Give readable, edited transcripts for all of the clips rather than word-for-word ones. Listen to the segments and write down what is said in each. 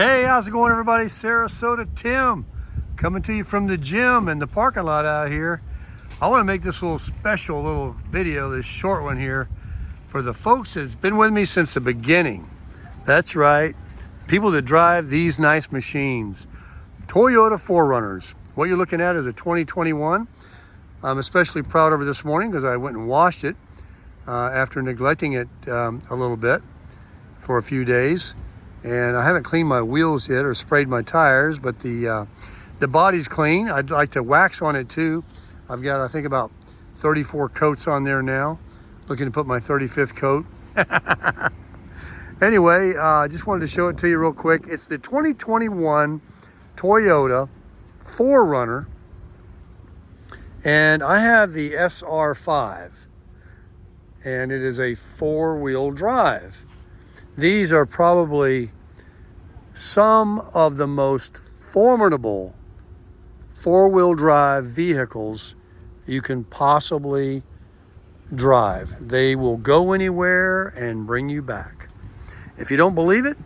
Hey, how's it going, everybody? Sarasota Tim coming to you from the gym and the parking lot out here. I want to make this special little video, this short one here, for the folks that's been with me since the beginning. That's right, people that drive these nice machines. Toyota 4Runners. What you're looking at is a 2021. I'm especially proud of it this morning because I went and washed it after neglecting it a little bit for a few days. And I haven't cleaned my wheels yet or sprayed my tires, but the body's clean. I'd like to wax on it too. I've got, I think, about 34 coats on there now. Looking to put my 35th coat. Anyway, I just wanted to show it to you real quick. It's the 2021 Toyota 4Runner. And I have the SR5. And it is a four-wheel drive. These are probably some of the most formidable four-wheel drive vehicles you can possibly drive. They will go anywhere and bring you back. If you don't believe it,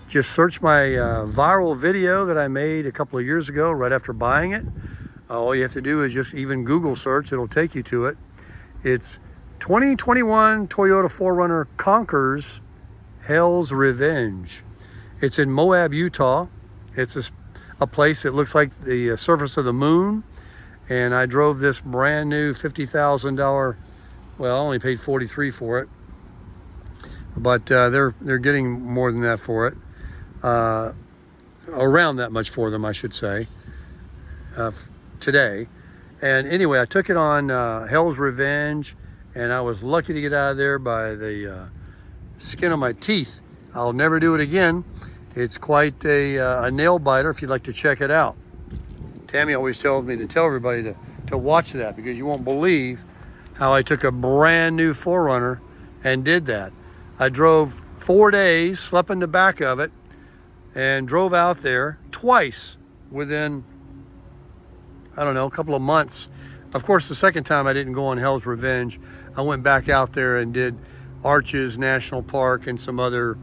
just search my viral video that I made a couple of years ago right after buying it. All you have to do is just even Google search, it'll take you to it. It's 2021 Toyota 4Runner conquers Hell's Revenge. It's in Moab, Utah. It's a place that looks like the surface of the moon. And I drove this brand new $50,000. Well, I only paid $43,000 for it, but they're getting more than that for it. Around that much for them, I should say, today. And anyway, I took it on Hell's Revenge, and I was lucky to get out of there by the skin of my teeth. I'll never do it again. It's quite a nail biter if you'd like to check it out. Tammy always tells me to tell everybody to watch that because you won't believe how I took a brand new 4Runner and did that. I drove 4 days, slept in the back of it, and drove out there twice within, I don't know, a couple of months. Of course, the second time I didn't go on Hell's Revenge. I went back out there and did Arches National Park and some other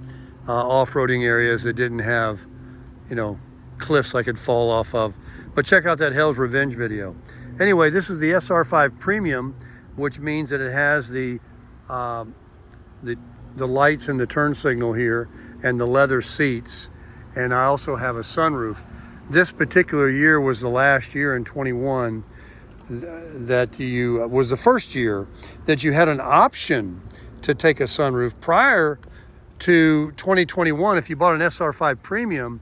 off-roading areas that didn't have, you know, cliffs I could fall off of. But check out that Hell's Revenge video. Anyway, this is the SR5 Premium, which means that it has the lights and the turn signal here and the leather seats. And I also have a sunroof. This particular year was the last year in 21 that was the first year that you had an option to take a sunroof. Prior to 2021, if you bought an SR5 Premium,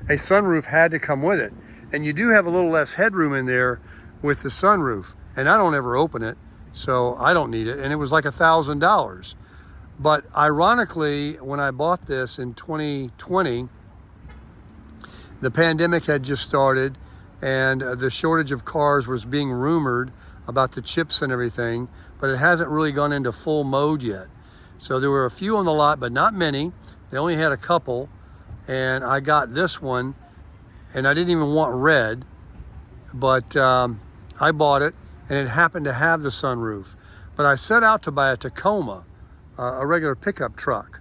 a sunroof had to come with it. And you do have a little less headroom in there with the sunroof. And I don't ever open it, so I don't need it. And it was like $1,000. But ironically, when I bought this in 2020, the pandemic had just started and the shortage of cars was being rumored about the chips and everything, but it hasn't really gone into full mode yet. So there were a few on the lot, but not many. They only had a couple, and I got this one, and I didn't even want red, but I bought it, and it happened to have the sunroof. But I set out to buy a Tacoma, a regular pickup truck,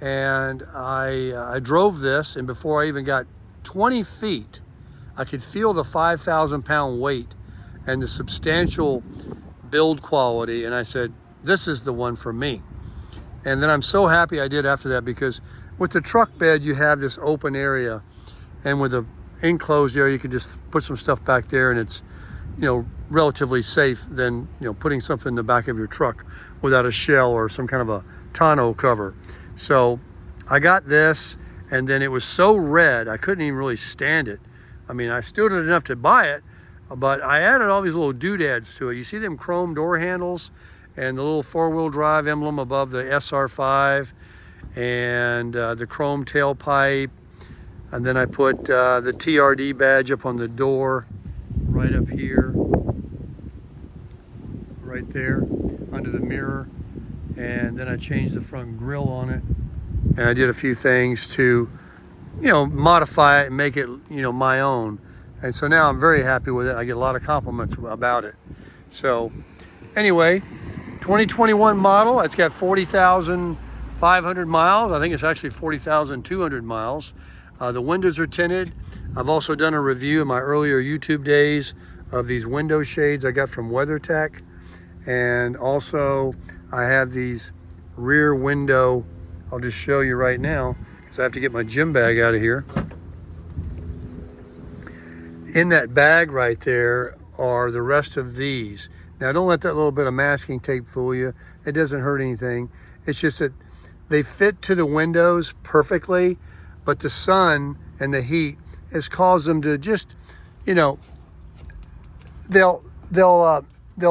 and I drove this, and before I even got 20 feet, I could feel the 5,000-pound weight and the substantial build quality, and I said, this is the one for me. And then I'm so happy I did after that, because with the truck bed you have this open area, and with the enclosed area you can just put some stuff back there, and it's, you know, relatively safe than, you know, putting something in the back of your truck without a shell or some kind of a tonneau cover. So I got this, and then it was so red I couldn't even really stand it. I mean, I stood it enough to buy it, but I added all these little doodads to it. You see them chrome door handles and the little four-wheel drive emblem above the SR5 and the chrome tailpipe. And then I put the TRD badge up on the door right up here, right there under the mirror. And then I changed the front grille on it. And I did a few things to, you know, modify it and make it, you know, my own. And so now I'm very happy with it. I get a lot of compliments about it. So anyway, 2021 model. It's got 40,500 miles. I think it's actually 40,200 miles. The windows are tinted. I've also done a review in my earlier YouTube days of these window shades I got from WeatherTech. And also I have these rear window, I'll just show you right now because I have to get my gym bag out of here. In that bag right there are the rest of these. Now don't let that little bit of masking tape fool you. It doesn't hurt anything. It's just that they fit to the windows perfectly, but the sun and the heat has caused them to just, you know, they'll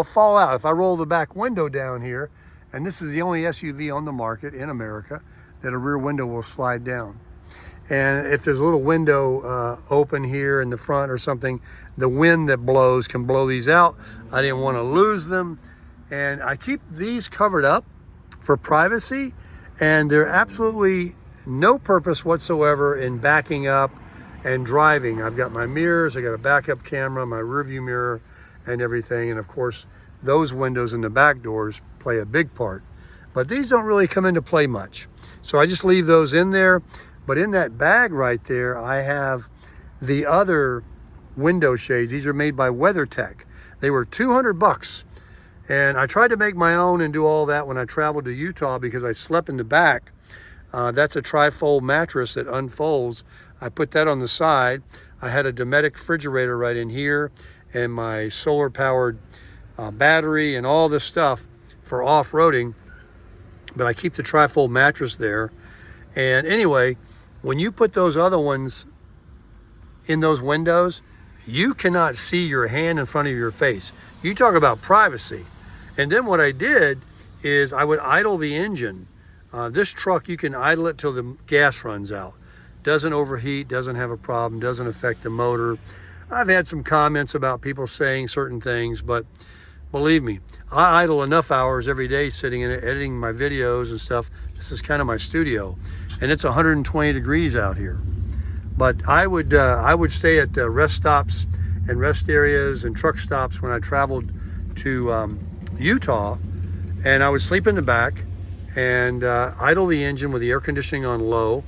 fall out. If I roll the back window down here, and this is the only SUV on the market in America that a rear window will slide down. And if there's a little window open here in the front or something, the wind that blows can blow these out. I didn't want to lose them. And I keep these covered up for privacy, and they're absolutely no purpose whatsoever in backing up and driving. I've got my mirrors, I got a backup camera, my rear view mirror and everything. And of course, those windows in the back doors play a big part. But these don't really come into play much. So I just leave those in there. But in that bag right there, I have the other window shades. These are made by WeatherTech. They were $200. And I tried to make my own and do all that when I traveled to Utah because I slept in the back. That's a tri-fold mattress that unfolds. I put that on the side. I had a Dometic refrigerator right in here and my solar powered battery and all this stuff for off-roading. But I keep the tri-fold mattress there. And anyway, when you put those other ones in those windows, you cannot see your hand in front of your face. You talk about privacy. And then what I did is I would idle the engine. This truck, you can idle it till the gas runs out. Doesn't overheat, doesn't have a problem, doesn't affect the motor. I've had some comments about people saying certain things, but believe me, I idle enough hours every day sitting in it, editing my videos and stuff. This is kind of my studio, and it's 120 degrees out here. But I would stay at rest stops and rest areas and truck stops when I traveled to Utah, and I would sleep in the back and idle the engine with the air conditioning on low,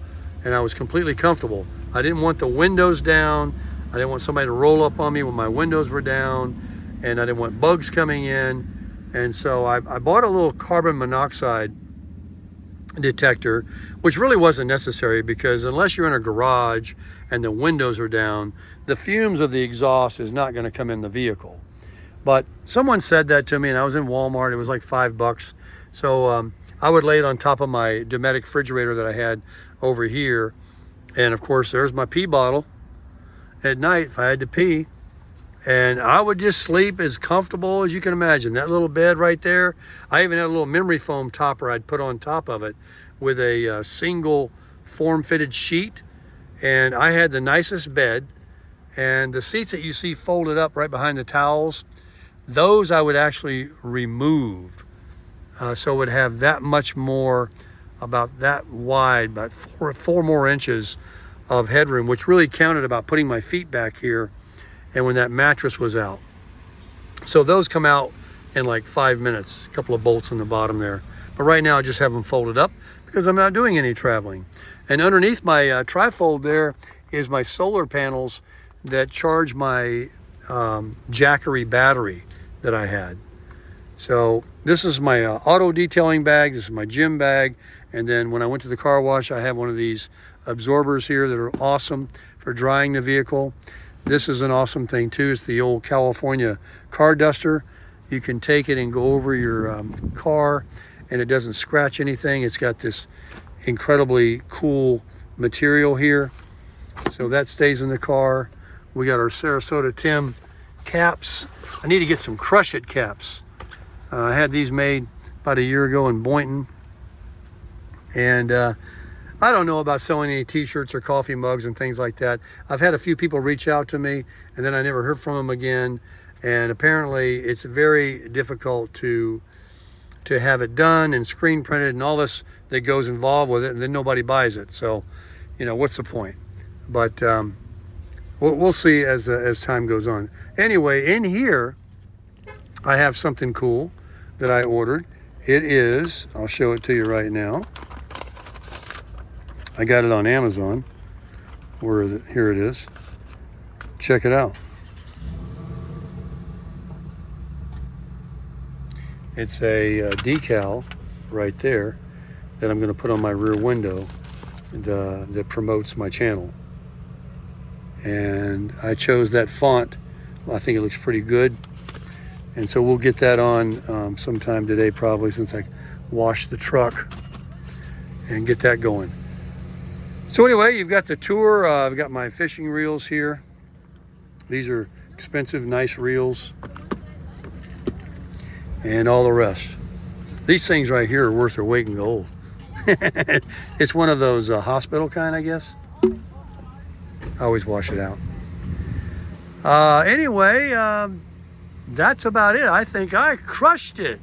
and I was completely comfortable. I didn't want the windows down. I didn't want somebody to roll up on me when my windows were down, and I didn't want bugs coming in. And so I bought a little carbon monoxide detector, which really wasn't necessary because unless you're in a garage and the windows are down, the fumes of the exhaust is not going to come in the vehicle. But someone said that to me, and I was in Walmart. It was like $5. So I would lay it on top of my Dometic refrigerator that I had over here. And of course, there's my pee bottle at night if I had to pee. And I would just sleep as comfortable as you can imagine. That little bed right there, I even had a little memory foam topper I'd put on top of it with a single form-fitted sheet. And I had the nicest bed. And the seats that you see folded up right behind the towels, those I would actually remove. So it would have that much more, about that wide, about four more inches of headroom, which really counted about putting my feet back here and when that mattress was out. So those come out in like 5 minutes, a couple of bolts in the bottom there. But right now I just have them folded up because I'm not doing any traveling. And underneath my trifold there is my solar panels that charge my Jackery battery that I had. So this is my auto detailing bag, this is my gym bag, and then when I went to the car wash, I have one of these absorbers here that are awesome for drying the vehicle. This is an awesome thing too. It's the old California car duster. You can take it and go over your car and it doesn't scratch anything. It's got this incredibly cool material here. So that stays in the car. We got our Sarasota Tim caps. I need to get some Crush It caps. I had these made about a year ago in Boynton. And I don't know about selling any t-shirts or coffee mugs and things like that. I've had a few people reach out to me and then I never heard from them again. And apparently it's very difficult to have it done and screen printed and all this that goes involved with it, and then nobody buys it. So, you know, what's the point? But we'll see as time goes on. Anyway, in here, I have something cool that I ordered. It is, I'll show it to you right now. I got it on Amazon. Where is it? Here it is. Check it out. It's a decal right there that I'm going to put on my rear window that promotes my channel. And I chose that font. I think it looks pretty good. And so we'll get that on sometime today, probably, since I washed the truck, and get that going. So anyway, you've got the tour. I've got my fishing reels here. These are expensive, nice reels. And all the rest. These things right here are worth their weight in gold. It's one of those hospital kind, I guess. I always wash it out. Anyway, that's about it. I think I crushed it.